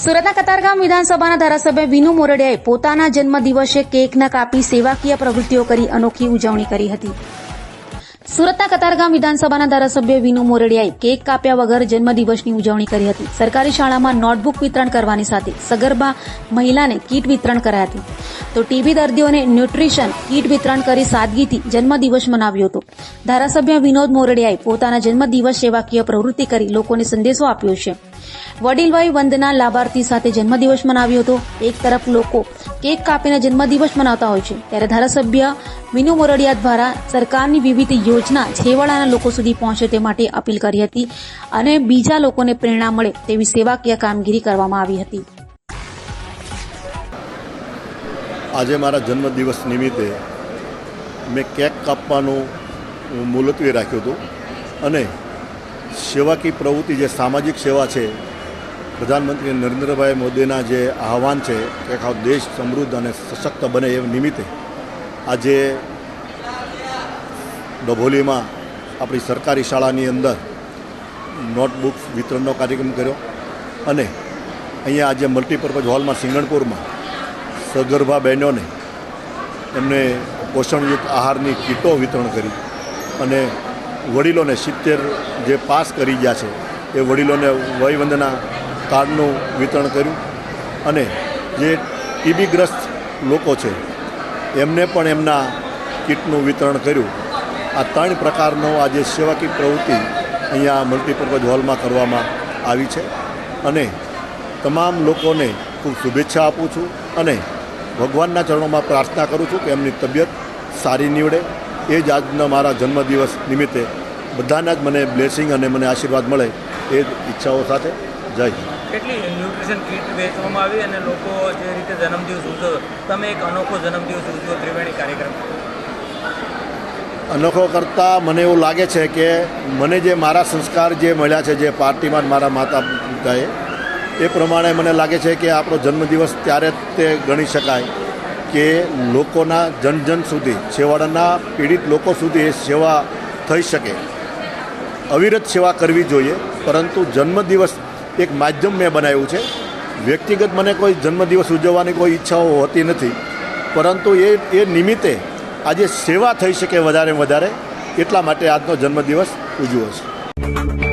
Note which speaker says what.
Speaker 1: સુરતના કતારગામ વિધાનસભાના ધારાસભ્ય વિનુ મોરડિયાએ પોતાના જન્મદિવસે કેક ન કાપી સેવાકીય પ્રવૃત્તિઓ કરી અનોખી ઉજવણી કરી હતી. સુરતના કતારગામ વિધાનસભાના ધારાસભ્ય વિનુ મોરડિયાએ કેક કાપ્યા વગર જન્મદિવસની ઉજવણી કરી હતી. સરકારી શાળામાં નોટબુક વિતરણ કરવાની સાથે સગર્ભા મહિલાને કીટ વિતરણ કરાઈ હતી. તો ટીબી દર્દીઓને ન્યુટ્રિશન કીટ વિતરણ કરી સાદગીથી જન્મદિવસ મનાવ્યો હતો. ધારાસભ્ય વિનોદ મોરડિયાએ પોતાના જન્મદિવસ સેવાકીય પ્રવૃત્તિ કરી લોકોને સંદેશો આપ્યો છે. વડીલ વય વંદના લાભાર્થી સાથે જન્મદિવસ મનાવ્યો હતો. એક તરફ લોકો કેક કાપીને જન્મદિવસ મનાવતા હોય છે, ત્યારે ધારાસભ્ય વિનુ મોરડિયા દ્વારા સરકારની વિવિધ યોજના છેવાડાના લોકો સુધી પહોંચે તે માટે અપીલ કરી હતી અને બીજા લોકોને પ્રેરણા મળે તેવી સેવાકીય કામગીરી કરવામાં આવી હતી.
Speaker 2: આજે મારા જન્મદિવસ નિમિત્તે મેં કેક કાપવાનું મુલતવી રાખ્યું હતું અને સેવાકીય પ્રવૃત્તિ જે સામાજિક સેવા છે, પ્રધાનમંત્રી નરેન્દ્રભાઈ મોદીના જે આહવાન છે કે આખો દેશ સમૃદ્ધ અને સશક્ત બને એ નિમિત્તે આજે ડભોલીમાં આપણી સરકારી શાળાની અંદર નોટબુક વિતરણનો કાર્યક્રમ કર્યો અને અહીંયા આજે મલ્ટીપર્પઝ હોલમાં સિંગણપુરમાં સગર્ભા બહેનોને એમને પોષણયુક્ત આહારની કીટો વિતરણ કરી અને વડીલોને 70 જે પાસ કરી ગયા છે એ વડીલોને વયવંદના કાર્ડનું વિતરણ કર્યું અને જે ટીબીગ્રસ્ત લોકો છે એમને પણ એમના કીટનું વિતરણ કર્યું. આ 3 પ્રકારનો આજે સેવાકીય પ્રવૃત્તિ અહીંયા મલ્ટીપર્પઝ હોલમાં કરવામાં આવી છે અને તમામ લોકોને ખૂબ શુભેચ્છા આપું છું અને ભગવાનના ચરણોમાં પ્રાર્થના કરું છું કે એમની તબિયત સારી નીવડે. એ જ આજના મારા જન્મદિવસ નિમિત્તે બધાના જ મને બ્લેસિંગ અને મને આશીર્વાદ મળે એ જ ઈચ્છાઓ સાથે જય હિન્દ.
Speaker 3: કેટલી ન્યુટ્રિશન કીટ વેચવામાં આવી અને લોકો જે રીતે જન્મદિવસ ઉજવો, તમે એક અનોખો જન્મદિવસ ઉજવો ત્રિવેણી કાર્યક્રમ.
Speaker 2: અનોખો કરતાં મને એવું લાગે છે કે મને જે મારા સંસ્કાર જે મળ્યા છે, જે પાર્ટીમાં મારા માતા પિતાએ, એ પ્રમાણે મને લાગે છે કે આપણો જન્મદિવસ ત્યારે તે ગણી શકાય કે લોકોના જન સુધી, છેવાડાના પીડિત લોકો સુધી એ સેવા થઈ શકે. અવિરત સેવા કરવી જોઈએ, પરંતુ જન્મદિવસ એક માધ્યમ મેં બનાવ્યું છે. વ્યક્તિગત મને કોઈ જન્મદિવસ ઉજવવાની કોઈ ઈચ્છાઓ હોતી નથી, પરંતુ એ નિમિત્તે આજે સેવા થઈ શકે વધારે એટલા માટે આજનો જન્મદિવસ ઉજવ્યો છે.